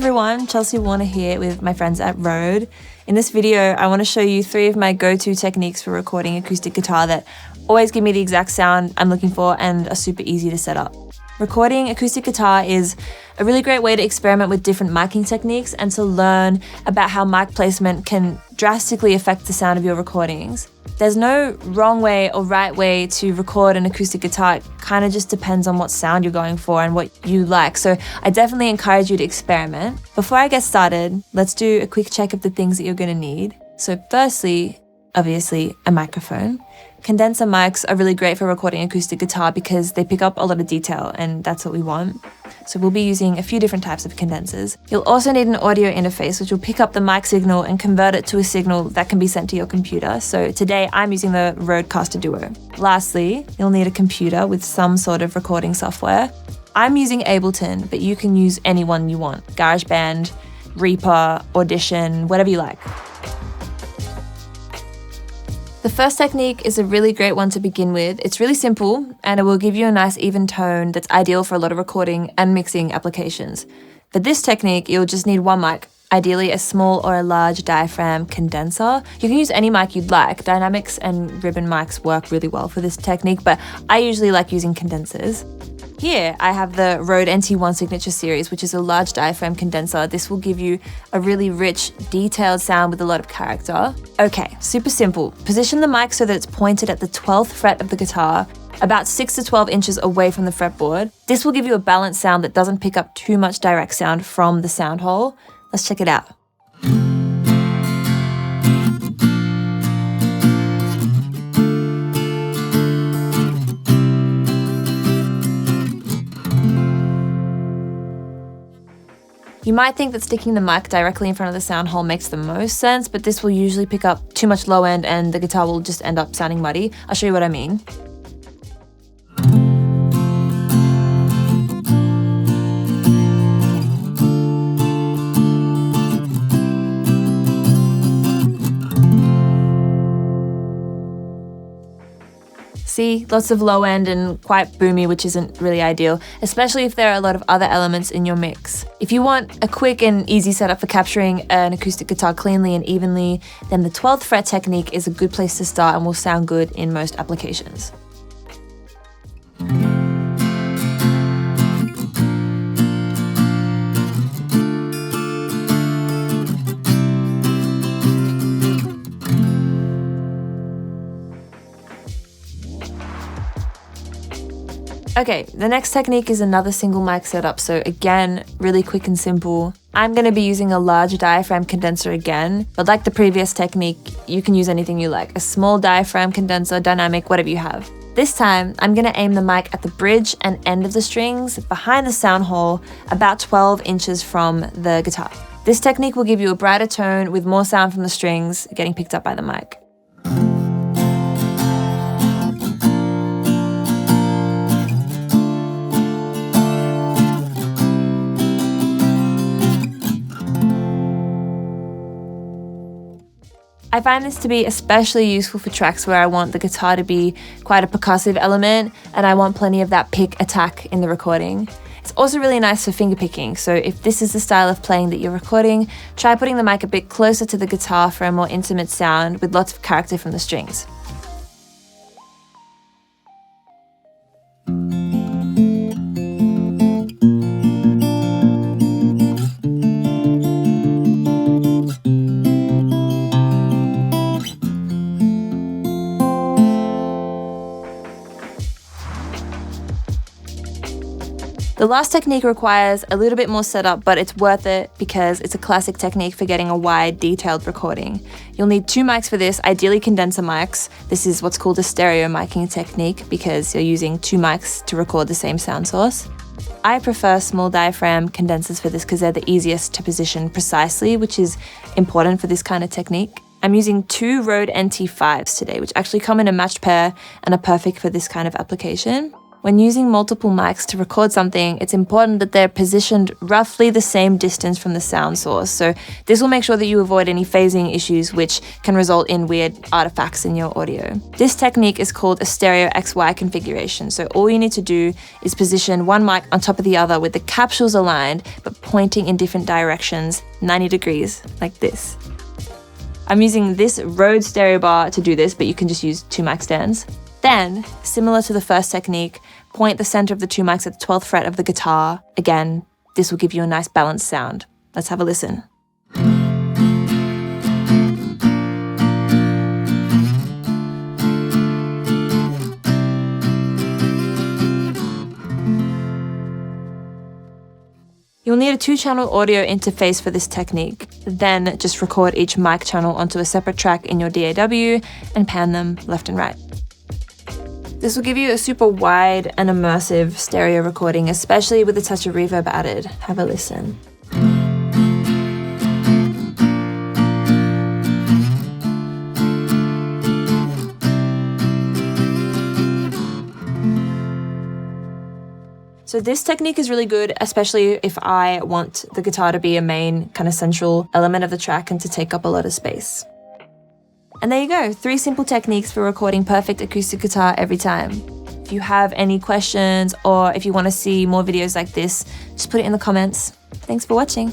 everyone, Chelsea Warner here with my friends at RØDE. In this video, I want to show you 3 of my go-to techniques for recording acoustic guitar that always give me the exact sound I'm looking for and are super easy to set up. Recording acoustic guitar is a really great way to experiment with different miking techniques and to learn about how mic placement can drastically affect the sound of your recordings. There's no wrong way or right way to record an acoustic guitar. It kind of just depends on what sound you're going for and what you like. So I definitely encourage you to experiment. Before I get started, let's do a quick check of the things that you're going to need. So firstly, obviously, a microphone. Condenser mics are really great for recording acoustic guitar because they pick up a lot of detail, and that's what we want. So we'll be using a few different types of condensers. You'll also need an audio interface, which will pick up the mic signal and convert it to a signal that can be sent to your computer. So today I'm using the RØDECaster Duo. Lastly, you'll need a computer with some sort of recording software. I'm using Ableton, but you can use any one you want. GarageBand, Reaper, Audition, whatever you like. The first technique is a really great one to begin with. It's really simple and it will give you a nice even tone that's ideal for a lot of recording and mixing applications. For this technique, you'll just need one mic, ideally a small or a large diaphragm condenser. You can use any mic you'd like. Dynamics and ribbon mics work really well for this technique, but I usually like using condensers. Here, I have the RØDE NT1 Signature Series, which is a large diaphragm condenser. This will give you a really rich, detailed sound with a lot of character. Okay, super simple. Position the mic so that it's pointed at the 12th fret of the guitar, about 6 to 12 inches away from the fretboard. This will give you a balanced sound that doesn't pick up too much direct sound from the sound hole. Let's check it out. You might think that sticking the mic directly in front of the sound hole makes the most sense, but this will usually pick up too much low end and the guitar will just end up sounding muddy. I'll show you what I mean. See, lots of low end and quite boomy, which isn't really ideal, especially if there are a lot of other elements in your mix. If you want a quick and easy setup for capturing an acoustic guitar cleanly and evenly, then the 12th fret technique is a good place to start and will sound good in most applications. Okay, the next technique is another single mic setup, so again, really quick and simple. I'm going to be using a large diaphragm condenser again, but like the previous technique, you can use anything you like. A small diaphragm condenser, dynamic, whatever you have. This time, I'm going to aim the mic at the bridge and end of the strings, behind the sound hole, about 12 inches from the guitar. This technique will give you a brighter tone with more sound from the strings getting picked up by the mic. I find this to be especially useful for tracks where I want the guitar to be quite a percussive element and I want plenty of that pick attack in the recording. It's also really nice for fingerpicking, so if this is the style of playing that you're recording, try putting the mic a bit closer to the guitar for a more intimate sound with lots of character from the strings. The last technique requires a little bit more setup, but it's worth it because it's a classic technique for getting a wide, detailed recording. You'll need 2 mics for this, ideally condenser mics. This is what's called a stereo miking technique because you're using 2 mics to record the same sound source. I prefer small diaphragm condensers for this because they're the easiest to position precisely, which is important for this kind of technique. I'm using 2 RØDE NT5s today, which actually come in a matched pair and are perfect for this kind of application. When using multiple mics to record something, it's important that they're positioned roughly the same distance from the sound source. So this will make sure that you avoid any phasing issues which can result in weird artifacts in your audio. This technique is called a stereo XY configuration. So all you need to do is position one mic on top of the other with the capsules aligned, but pointing in different directions, 90 degrees, like this. I'm using this RØDE stereo bar to do this, but you can just use 2 mic stands. Then, similar to the first technique, point the center of the 2 mics at the 12th fret of the guitar. Again, this will give you a nice balanced sound. Let's have a listen. You'll need a 2-channel audio interface for this technique. Then just record each mic channel onto a separate track in your DAW and pan them left and right. This will give you a super wide and immersive stereo recording, especially with a touch of reverb added. Have a listen. So this technique is really good, especially if I want the guitar to be a main kind of central element of the track and to take up a lot of space. And there you go, 3 simple techniques for recording perfect acoustic guitar every time. If you have any questions or if you want to see more videos like this, just put it in the comments. Thanks for watching.